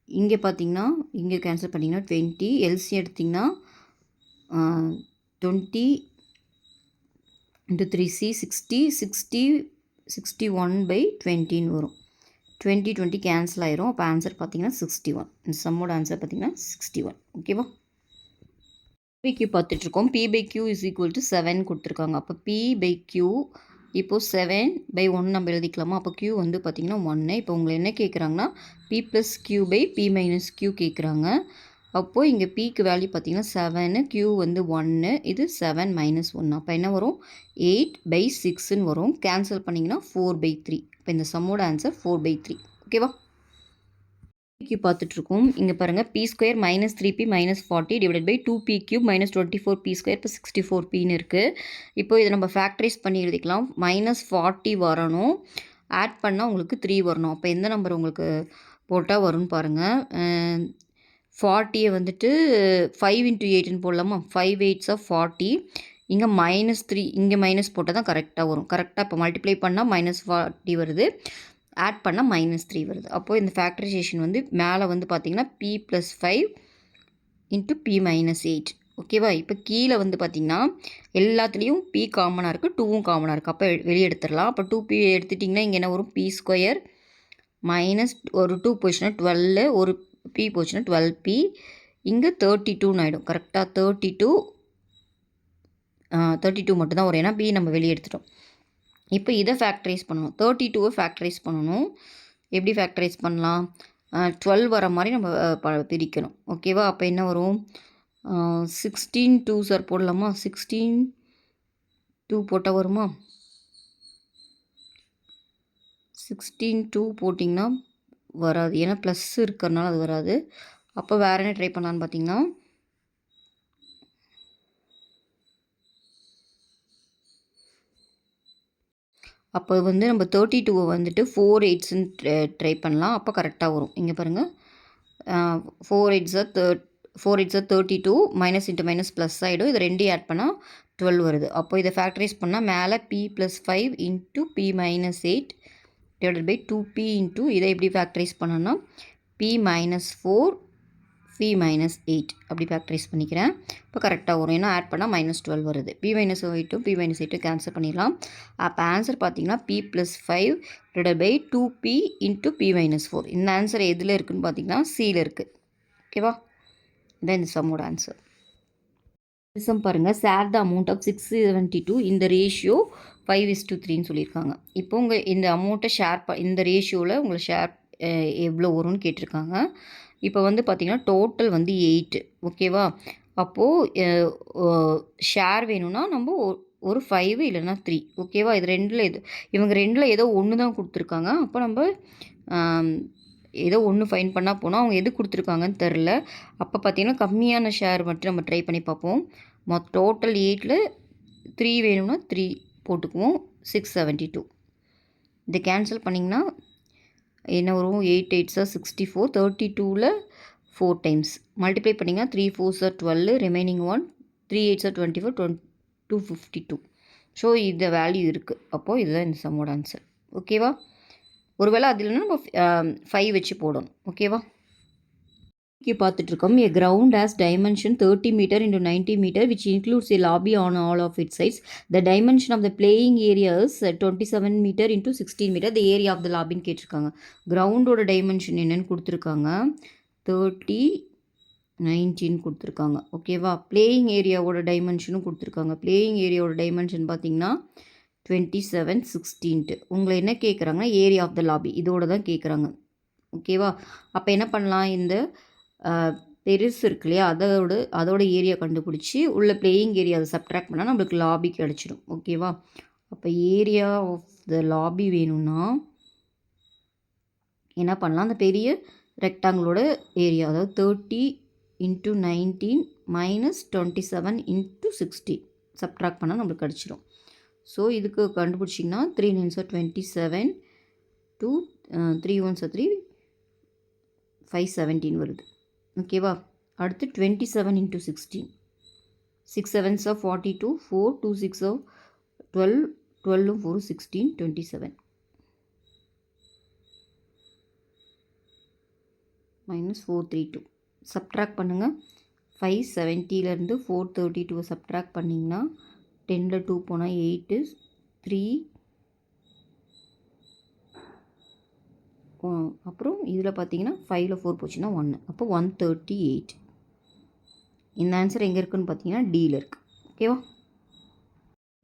இங்கே பார்த்தீங்கன்னா இங்கே கேன்சல் பண்ணிங்கன்னா 20. எல்சி எடுத்திங்கன்னா 20 × 3c 60, 60 61/20ன்னு வரும். 20 20 கேன்சல் ஆயிரும். அப்போ ஆன்சர் பார்த்தீங்கன்னா 61. இந்த சம்மோட ஆன்சர் பார்த்தீங்கன்னா 61. ஓகேவா? p/q பார்த்துட்ருக்கோம். p/q is equal to 7 கொடுத்துருக்காங்க. அப்போ p/q இப்போது 7/1 நம்ம எழுதிக்கலாமா? அப்போ q வந்து பார்த்தீங்கன்னா 1. இப்போ உங்களை என்ன கேட்குறாங்கன்னா p + q/p - q கேட்குறாங்க. அப்போது இங்கே pக்கு வேல்யூ பார்த்தீங்கன்னா 7, q வந்து 1, இது 7 - 1. அப்போ என்ன வரும்? 8/6ன்னு வரும். கேன்சல் பண்ணிங்கன்னா 4/3. இப்போ இந்த சம்மோட ஆன்சர் 4/3. ஓகேவா? q பார்த்துட்ருக்கோம். இங்கே பாருங்கள், p² - 3p - 40 / 2p³ - 24p² இப்போ 64pன்னு இருக்குது. இப்போ இதை நம்ம ஃபேக்டரைஸ் பண்ணி எழுதிக்கலாம். -40 வரணும், ஆட் பண்ணால் உங்களுக்கு 3 வரணும். அப்போ எந்த நம்பர் உங்களுக்கு போட்டால் வரும்னு பாருங்கள். 40 வந்துட்டு 5 × 8ன்னு போடலாமா? 5 8s are 40. இங்கே -3, இங்கே மைனஸ் போட்டால் தான் கரெக்டாக வரும். கரெக்டாக இப்போ மல்டிப்ளை பண்ணால் -40 வருது, ஆட் பண்ணால் -3 வருது. அப்போது இந்த ஃபேக்டரைசேஷன் வந்து மேலே வந்து பார்த்திங்கன்னா p + 5 × p - 8. ஓகேவா? இப்போ கீழே வந்து பார்த்திங்கன்னா எல்லாத்துலேயும் p காமனாக இருக்குது, 2வும் காமனாக இருக்குது. அப்போ வெளியே எடுத்துடலாம். அப்போ 2p எடுத்துட்டிங்கன்னா இங்கே என்ன வரும்? p² - ஒரு 2 போச்சுன்னா 12, ஒரு p போச்சுன்னா 12p. இங்கே 32ன்னு ஆகிடும். கரெக்டாக 32 மட்டும்தான் வரும், ஏன்னா p நம்ம வெளியே எடுத்துட்டோம். இப்போ இதை ஃபேக்டரைஸ் பண்ணணும். 32வை ஃபேக்டரைஸ் பண்ணணும். எப்படி ஃபேக்டரைஸ் பண்ணலாம்? 12 வர மாதிரி நம்ம பிரிக்கணும். ஓகேவா? அப்போ என்ன வரும்? 16 2s are போடலாமா? 16 2 போட்டால் வருமா? 16 2 போட்டிங்கன்னா வராது, ஏன்னா ப்ளஸ் இருக்கிறதுனால அது வராது. அப்போ வேறு என்ன ட்ரை பண்ணலான்னு பார்த்தீங்கன்னா அப்போ வந்து நம்ம 32வை வந்துட்டு 4 8ஸ்ன்னு ட்ரை பண்ணலாம். அப்போ கரெக்டாக வரும். இங்கே பாருங்கள், 4 8s are 32, minus into minus plus ஆகிடும். இது ரெண்டையும் ஆட் பண்ணால் 12 வருது. அப்போ இதை ஃபேக்டரைஸ் பண்ணால் மேலே p + 5 × p - 8 / 2p × இதை எப்படி ஃபேக்டரைஸ் பண்ணோன்னா p - 4 p - 8 அப்படி ஃபேக்டரைஸ் பண்ணிக்கிறேன். இப்போ கரெக்டாக வரும், ஏன்னா ஆட் பண்ணால் -12 வருது. p - 8 p - 8 கேன்சல் பண்ணிடலாம். அப்போ ஆன்சர் பார்த்தீங்கன்னா p + 5 / 2p × p - 4. இந்த ஆன்சர் எதில் இருக்குதுன்னு பார்த்தீங்கன்னா சியில் இருக்குது. ஓகேவா? இதான் இந்த சம்மோட ஆன்சர். சம் பாருங்கள், ஷேர் த அமௌண்ட் ஆஃப் 672 இந்த ரேஷியோ 5:3ன்னு சொல்லியிருக்காங்க. இப்போ உங்கள் இந்த அமௌண்ட்டை இந்த ரேஷியோவில் உங்களை ஷேர் எவ்வளோ வரும்னு கேட்டிருக்காங்க. இப்போ வந்து பார்த்திங்கன்னா டோட்டல் வந்து 8. ஓகேவா? அப்போது ஷேர் வேணும்னா நம்ம ஒரு 5 இல்லைன்னா 3. ஓகேவா? இது இவங்க ரெண்டில் ஏதோ ஒன்று தான் கொடுத்துருக்காங்க. அப்போ நம்ம ஏதோ ஒன்று ஃபைன் பண்ணால் போனால் அவங்க எது கொடுத்துருக்காங்கன்னு தெரில. அப்போ பார்த்திங்கன்னா கம்மியான ஷேர் மட்டும் நம்ம ட்ரை பண்ணி பார்ப்போம். டோட்டல் 8ல் 3 வேணும்னா 3 போட்டுக்குவோம். 672. இதை கேன்சல் பண்ணிங்கன்னா என்ன வரும்? 8 8s 64. 32ல் 4 டைம்ஸ் மல்டிப்ளை பண்ணிங்கன்னா 3 4s 12, ரிமைனிங் 1, 3 8s 24, 252. ஸோ இந்த வேல்யூ இருக்குது. அப்போது இதுதான் இந்த சம்மோட ஆன்சர். ஓகேவா? ஒருவேளை அதில் நம்ம 5 வச்சு போடணும். ஓகேவா? இங்கே பார்த்துட்ருக்கோம். A ground has dimension 30 meter into 90 meter which includes a lobby on all of its sides. The dimension of the playing area is 27 meter into 16 meter. The area of the lobbyன்னு கேட்டிருக்காங்க. கிரவுண்டோட டைமென்ஷன் என்னன்னு கொடுத்துருக்காங்க. 30 19 கொடுத்துருக்காங்க. ஓகேவா? Playing ஏரியாவோட டைமென்ஷனும் கொடுத்துருக்காங்க. Playing ஏரியாவோட dimension பார்த்தீங்கன்னா 27 16. உங்களை என்ன கேட்குறாங்கன்னா ஏரியா ஆஃப் த லாபி இதோட தான் கேட்குறாங்க. ஓகேவா? அப்போ என்ன பண்ணலாம்? இந்த பெருசு இருக்கு இல்லையா அதோட ஏரியா கண்டுபிடிச்சி உள்ள பிளேயிங் ஏரியா அதை சப்ட்ராக்ட் பண்ணால் நம்மளுக்கு லாபி கிடச்சிடும். ஓகேவா? அப்போ ஏரியா ஆஃப் த லாபி வேணும்னா என்ன பண்ணலாம்? அந்த பெரிய ரெக்டாங்கிளோட ஏரியா அதாவது 30 into 19 minus 27 into 60 சப்ட்ராக்ட் பண்ணால் நம்மளுக்கு கிடச்சிடும். ஸோ இதுக்கு கண்டுபிடிச்சிங்கன்னா 3 9s 27 2 3 1s 3 517 வருது. ஓகேவா? அடுத்து 27 into 16 6 7s 42 4 2 6 12 12 4 16 27 minus 432 சப்ட்ராக்ட் பண்ணுங்கள். 570லேருந்து 432 சப்ட்ராக்ட் பண்ணிங்கன்னா 10ல் 2 போனால் 8 3 அப்புறம் இதில் பார்த்தீங்கன்னா 5ல் 4 போச்சுன்னா 1 அப்போ 138. இந்த ஆன்சர் எங்கே இருக்குதுன்னு பார்த்தீங்கன்னா டியில் இருக்குது. ஓகேவா?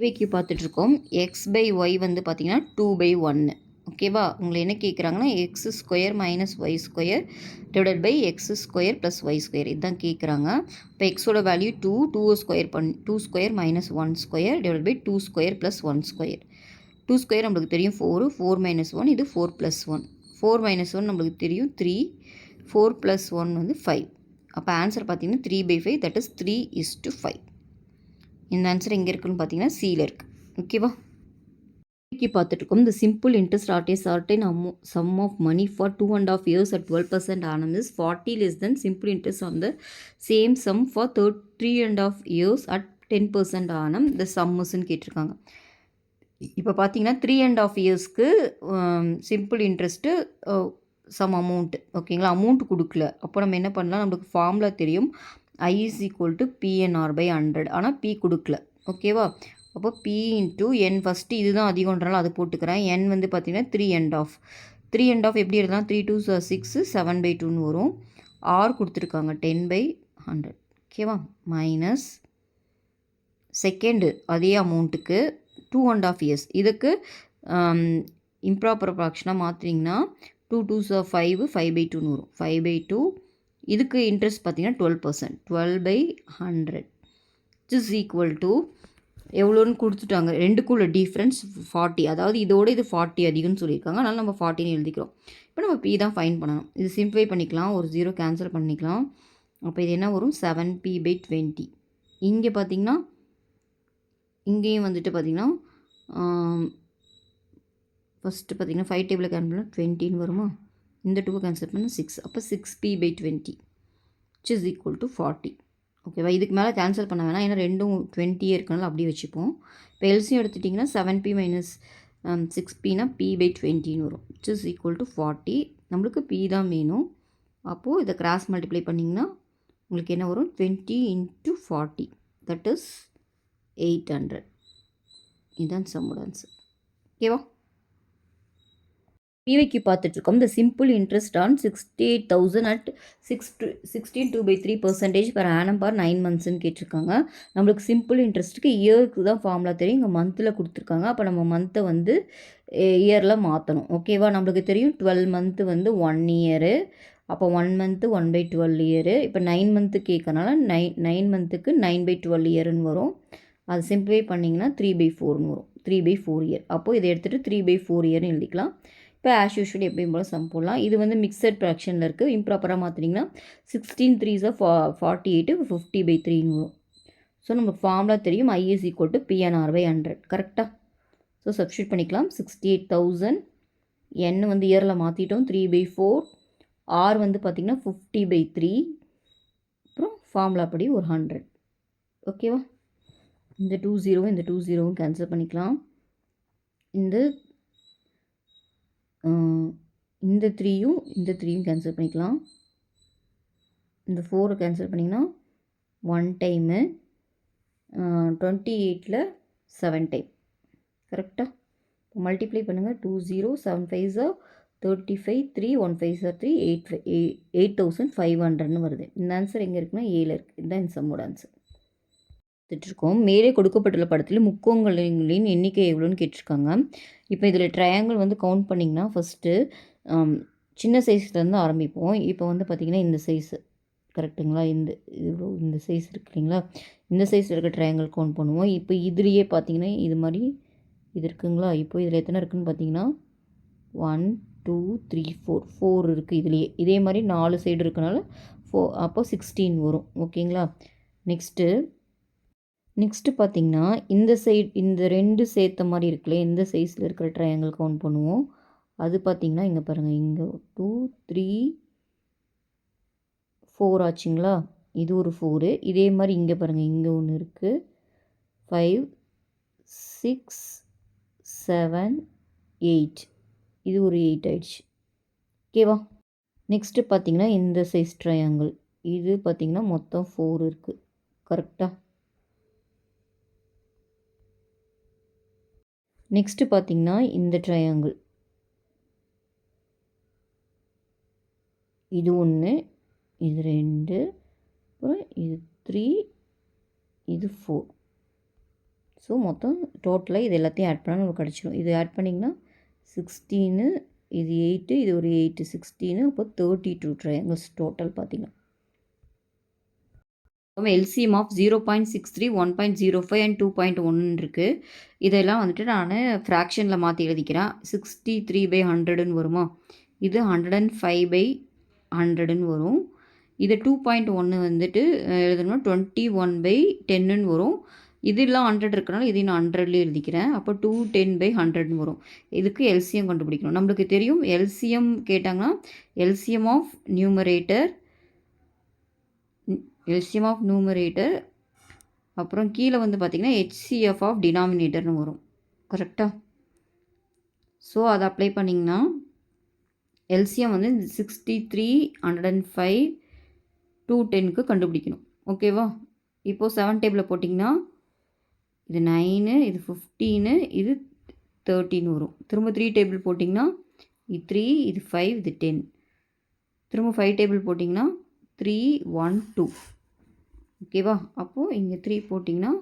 வைக்கு பார்த்துட்ருக்கோம். எக்ஸ் பை ஒய் வந்து பார்த்தீங்கன்னா 2/1. ஓகேவா? உங்களை என்ன கேட்குறாங்கன்னா x square minus y square divided by x square plus y square இதுதான் கேட்குறாங்க. இப்போ எக்ஸோட value 2 square 2 square minus 1 square divided by 2 square plus 1 square. 2 square நம்மளுக்கு தெரியும் 4 4 மைனஸ் 1 இது 4 ப்ளஸ் 1 4 மைனஸ் 1 நம்மளுக்கு தெரியும் 3 4 ப்ளஸ் 1 வந்து 5. அப்போ ஆன்சர் பார்த்தீங்கன்னா 3/5 தட் இஸ் 3:5. இந்த ஆன்சர் எங்கே இருக்குன்னு பார்த்தீங்கன்னா சியில் இருக்குது. ஓகேவா? பார்த்துட்ருக்கோம். இந்த simple interest at a certain sum of money for 2.5 years at 12% annum is 40 less than simple interest on the same sum for 3.5 years at 10% annum. the sum isன்னு கேட்டிருக்காங்க. இப்போ பார்த்தீங்கன்னா 3.5 இயர்ஸ்க்கு சிம்பிள் இன்ட்ரெஸ்ட்டு சம் அமௌண்ட்டு. ஓகேங்களா? Amount கொடுக்கல. அப்போ நம்ம என்ன பண்ணலாம்? நம்மளுக்கு ஃபார்முலா தெரியும் I is equal to PNR/100. ஆனால் P கொடுக்கல. ஓகேவா? அப்போ P இன்ட்டு N ஃபஸ்ட்டு இதுதான் அதிகம்ன்றாலும் அது போட்டுக்கிறேன். N வந்து பார்த்தீங்கன்னா 3.5 எப்படி எழுதலாம்? 3 2 6 7/2ன்னு வரும். R கொடுத்துருக்காங்க 10/100. ஓகேவா? மைனஸ் செகண்டு அதே அமௌண்ட்டுக்கு 2.5 years இதுக்கு இம்ப்ராப்பர் ப்ராக்ஷனாக மாற்றிங்கன்னா 2 2s 5 5/2ன்னு வரும். 5/2 இதுக்கு இன்ட்ரெஸ்ட் பார்த்தீங்கன்னா 12%. 12/100 இஸ் ஈக்குவல் டு எவ்வளோன்னு கொடுத்துட்டாங்க. ரெண்டுக்குள்ள டிஃப்ரென்ஸ் 40. அதாவது இதோட இது 40 அதிகம்னு சொல்லியிருக்காங்க. அதனால் நம்ம 40ன்னு எழுதிக்கிறோம். இப்போ நம்ம P தான் ஃபைன் பண்ணணும். இது சிம்பிளை பண்ணிக்கலாம். ஒரு 0 கேன்சல் பண்ணிக்கலாம். அப்போ இது என்ன வரும்? 7P/20. இங்கே பார்த்திங்கன்னா இங்கேயும் வந்துட்டு பார்த்திங்கன்னா ஃபஸ்ட்டு பார்த்திங்கன்னா 5 டேபிளில் கேன்சல் பண்ணால் 20ன்னு வருமா? இந்த 2 கேன்சல் பண்ணால் 6. அப்போ 6P/20 which is equal to 40. ஓகேவா? இதுக்கு மேலே கேன்சல் பண்ண வேணாம். ஏன்னா ரெண்டும் 20 இருக்கனால அப்படியே வச்சுப்போம். இப்போ எல்சியம் எடுத்துட்டிங்கன்னா 7P minus 6Pனா P/20ன்னு வரும். which is equal to 40. நம்மளுக்கு P தான் வேணும். அப்போது இதை கிராஸ் மல்டிப்ளை பண்ணிங்கன்னா உங்களுக்கு என்ன வரும்? 20 into 40 தட் இஸ் 800. இதுதான் சம்மோட ஆன்சர். ஓகேவா? பிவைக்கு பார்த்துட்ருக்கோம். இந்த simple interest on 68,000 at 16.2/3% per annum per 9 monthsன்னு கேட்டிருக்காங்க. நம்மளுக்கு சிம்பிள் இன்ட்ரெஸ்ட்டுக்கு இயருக்கு தான் ஃபார்முலா தெரியும். இங்கே மந்தில் கொடுத்துருக்காங்க. அப்போ நம்ம மந்த்தை வந்து இயரில் மாற்றணும். ஓகேவா? நம்மளுக்கு தெரியும் 12 மந்த்து வந்து 1 year. அப்போ 1 month 1/12 year. இப்போ 9 month கேட்கறனால 9 monthக்கு 9/12 yearன்னு வரும். அது சிம்பிளை பண்ணிங்கன்னா 3/4ன்னு வரும். 3/4 year. அப்போது இதை எடுத்துகிட்டு 3/4 yearன்னு எழுதிக்கலாம். இப்போ ஆஸ் யூஷுவல் எப்பயும் போல் சம் போடலாம். இது வந்து மிக்சட் ஃப்ராக்ஷனில் இருக்குது. இம்ப்ராப்பராக மாற்றினீங்கன்னா 16 3s 48 50/3ன்னு வரும். ஸோ நமக்கு ஃபார்முலா தெரியும் I is equal to PNR/100. கரெக்டாக? ஸோ சப்ஸ்டியூட் பண்ணிக்கலாம். 68,000 n வந்து இயரில் மாற்றிட்டோம் 3/4. R வந்து பார்த்திங்கன்னா 50/3. அப்புறம் ஃபார்முலா படி ஒரு 100. ஓகேவா? இந்த 20 இந்த 20 கேன்சல் பண்ணிக்கலாம். இந்த 3யும் இந்த 3யும் கேன்சல் பண்ணிக்கலாம். இந்த 4 கேன்சல் பண்ணிங்கன்னா 1 டைமு 28ல் 7 டைம். கரெக்டாக? இப்போ மல்டிப்ளை பண்ணுங்கள். 20 7 5 35 3 1 5 3 8,500ன்னு வருது. இந்த ஆன்சர் எங்கே இருக்குன்னா ஏல இருக்குது. இதுதான் இந்த சம்மோட ஆன்சர். இருக்கோம். மேலே கொடுக்கப்பட்டுள்ள படத்தில் முக்கோணங்களின் எண்ணிக்கை எவ்வளோன்னு கேட்டிருக்காங்க. இப்போ இதில் ட்ரையாங்கிள் வந்து கவுண்ட் பண்ணிங்கன்னா ஃபஸ்ட்டு சின்ன சைஸ்லேருந்து ஆரம்பிப்போம். இப்போ வந்து பார்த்திங்கன்னா இந்த சைஸு கரெக்டுங்களா? இந்த சைஸ் இருக்கு இல்லைங்களா? இந்த சைஸில் இருக்க ட்ரையாங்கிள் கவுண்ட் பண்ணுவோம். இப்போ இதுலேயே பார்த்திங்கன்னா இது மாதிரி இது இருக்குங்களா? இப்போ இதில் எத்தனை இருக்குதுன்னு பார்த்தீங்கன்னா 1 2 3 4 இருக்குது இதுலேயே. இதே மாதிரி 4 சைடு இருக்கனால அப்போ 16 வரும். ஓகேங்களா? நெக்ஸ்ட்டு பார்த்திங்கன்னா இந்த சைடு இந்த 2 சேர்த்த மாதிரி இருக்குல்ல, எந்த சைஸில் இருக்கிற ட்ரையாங்கிள் கவுண்ட் பண்ணுவோம். அது பார்த்திங்கன்னா இங்கே பாருங்கள், இங்கே 2 3 4 ஆச்சுங்களா? இது ஒரு 4. இதே மாதிரி இங்கே பாருங்கள், இங்கே ஒன்று இருக்குது 5 6 7 8. இது ஒரு 8 ஆயிடுச்சு. ஓகேவா? நெக்ஸ்ட்டு பார்த்திங்கன்னா இந்த சைஸ் ட்ரையாங்கிள் இது பார்த்திங்கன்னா மொத்தம் 4 இருக்குது. கரெக்டாக? நெக்ஸ்ட்டு பார்த்திங்கன்னா இந்த ட்ரையாங்கிள் இது 1 இது 2 அப்புறம் இது 3 இது 4. ஸோ மொத்தம் டோட்டலாக இது எல்லாத்தையும் ஆட் பண்ணால் நமக்கு கிடச்சிடும். இது ஆட் பண்ணிங்கன்னா 16 இது 8 இது ஒரு 8 16 அப்போ 32 ட்ரையாங்கிள்ஸ் டோட்டல் பார்த்திங்கன்னா. எல்சிஎம் ஆஃப் 0.63 1.05 அண்ட் 2.1 இருக்குது. இதெல்லாம் வந்துட்டு நான் ஃப்ராக்ஷனில் மாற்றி எழுதிக்கிறேன். 63/100ன்னு வருமா? இது 105/100ன்னு வரும். இது 2.1 வந்துட்டு எழுதணும்னா 21/10ன்னு வரும். இதெல்லாம் 100 இருக்கனால இது நான் 100லேயே எழுதிக்கிறேன். அப்போ 210/100ன்னு வரும். இதுக்கு எல்சிஎம் கண்டுபிடிக்கணும். நம்மளுக்கு தெரியும் எல்சிஎம் கேட்டாங்கன்னா எல்சிஎம் ஆஃப் நியூமரேட்டர் அப்புறம் கீழே வந்து பார்த்திங்கன்னா HCF ஆஃப் டினாமினேட்டர்னு வரும். கரெக்டாக? ஸோ அதை அப்ளை பண்ணிங்கன்னா எல்சிஎம் வந்து 63 105 210க்கு கண்டுபிடிக்கணும். ஓகேவா? இப்போது 7 டேபிளில் போட்டிங்கன்னா இது 9 இது 15 இது 13 வரும். திரும்ப 3 டேபிள் போட்டிங்கன்னா இது 3 இது 5 இது 10. திரும்ப 5 டேபிள் போட்டிங்கன்னா 3 1 2. ஓகேவா? அப்போது இங்கே 3 போட்டிங்கன்னா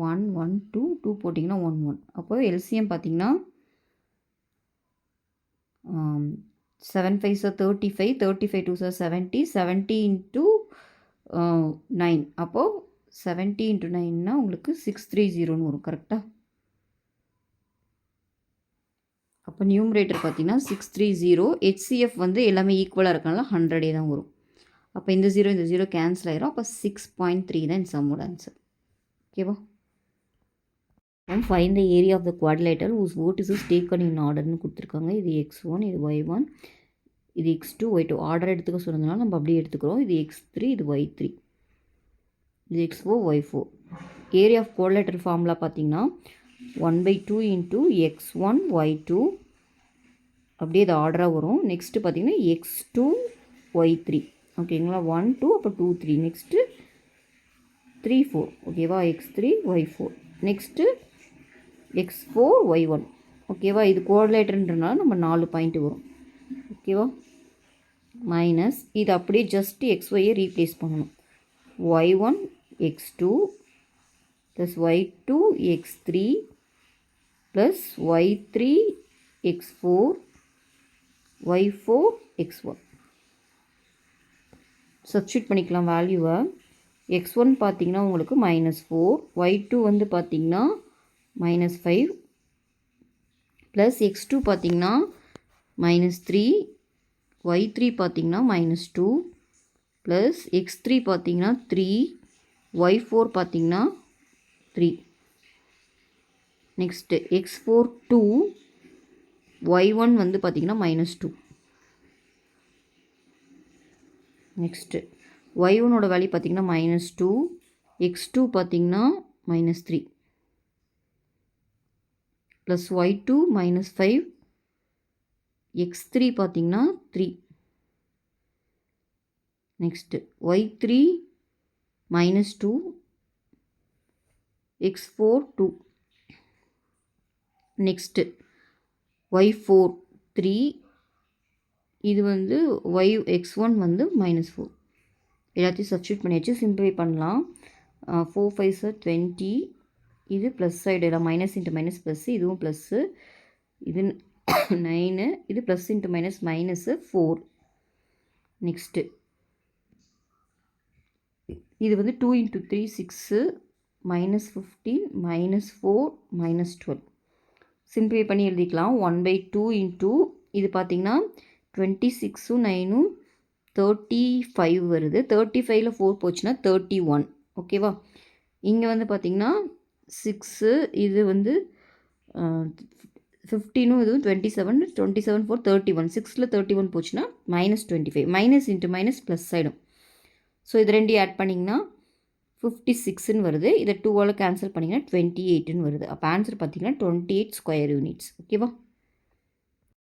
1 1 2 2 போட்டிங்கன்னா 1 1. அப்போது எல்சிஎம் பார்த்திங்கன்னா 7 5 35 35 2 70 70 into 9. அப்போது 70 into 9னா உங்களுக்கு 630ன்னு வரும். கரெக்டாக? அப்போ நியூமரேட்டர் பார்த்திங்கன்னா 630. HCF வந்து எல்லாமே ஈக்குவலாக இருக்கனால 100 தான் வரும். அப்போ இந்த 0 கேன்சல் ஆயிரும். அப்போ 6.3 தான் இந்த சம்மோட ஆன்சர். ஓகேவா? Find the area of the quadrilateral whose vertices taken in ஆர்டர்னு கொடுத்துருக்காங்க. இது x1 இது y1 இது x2 y2 ஆர்டர் எடுத்துக்க சொன்னதுனால நம்ம அப்படியே எடுத்துக்கிறோம். இது x3 இது y3 இது x4 y4. Area of quadrilateral formula பார்த்திங்கன்னா 1/2 into x1 y2 அப்படியே இது ஆர்டராக வரும். நெக்ஸ்ட்டு பார்த்திங்கன்னா x2 y3. ஓகேங்களா? 1 2 அப்போ 2 3 நெக்ஸ்ட்டு 3 4. ஓகேவா? x3 y4 next x4 y1. ஓகேவா? இது குவாட்ரிலேட்டர்ன்றனால நம்ம 4 பாயிண்ட் வரும். ஓகேவா? மைனஸ் இது அப்படியே ஜஸ்ட் xyயை ரீப்ளேஸ் பண்ணணும். y1 x2 plus y2 x3 plus y3 x4 y4 x1. Substitute பண்ணிக்கலாம் வேல்யூவை. x1 பார்த்திங்கன்னா உங்களுக்கு -4 y2 வந்து பார்த்திங்கன்னா -5 ப்ளஸ் x2 பார்த்திங்கன்னா -3 y3 பார்த்திங்கன்னா -2 ப்ளஸ் x3 பார்த்திங்கன்னா 3 y4 பார்த்தீங்கன்னா 3. நெக்ஸ்ட்டு x4 2, y1 வந்து பார்த்தீங்கன்னா -2. நெக்ஸ்ட்டு y1ஓட வேல்யூ பார்த்தீங்கன்னா -2, x2 பார்த்தீங்கன்னா -3 ப்ளஸ் y2 -5, x3 பார்த்தீங்கன்னா 3. Next y3 -2, x4 2. Next y4 3, இது வந்து x1 வந்து -4. எல்லாத்தையும் சப்ஸ்டியூட் பண்ணியாச்சு. சிம்பிளை பண்ணலாம். 4 5 20, இது ப்ளஸ் சைடு இல்லை மைனஸ் இன்ட்டு மைனஸ் ப்ளஸ்ஸு, இதுவும் ப்ளஸ்ஸு, இது 9, இது plus into minus minus 4. Next இது வந்து 2 × 3 6, -15 -4 -12. சிம்பிளை பண்ணி எழுதிக்கலாம். 1/2 இன்ட்டு இது பார்த்திங்கன்னா 26 9 35 வருது. 35ல் 4 போச்சுன்னா 31. ஓகேவா? இங்கே வந்து பார்த்திங்கன்னா 6, இது வந்து 15, இதுவும் 27 27 4 31. 6ல் 31 போச்சுன்னா -25. மைனஸ் இன்ட்டு மைனஸ் ப்ளஸ் ஆகிடும். ஸோ இது ரெண்டையும் ஆட் பண்ணிங்கன்னா 56ன்னு வருது. இதை 2ஆல் கேன்சல் பண்ணிங்கன்னா 28ன்னு வருது. அப்போ ஆன்சர் பார்த்திங்கன்னா 28 ஸ்கொயர் யூனிட்ஸ். ஓகேவா?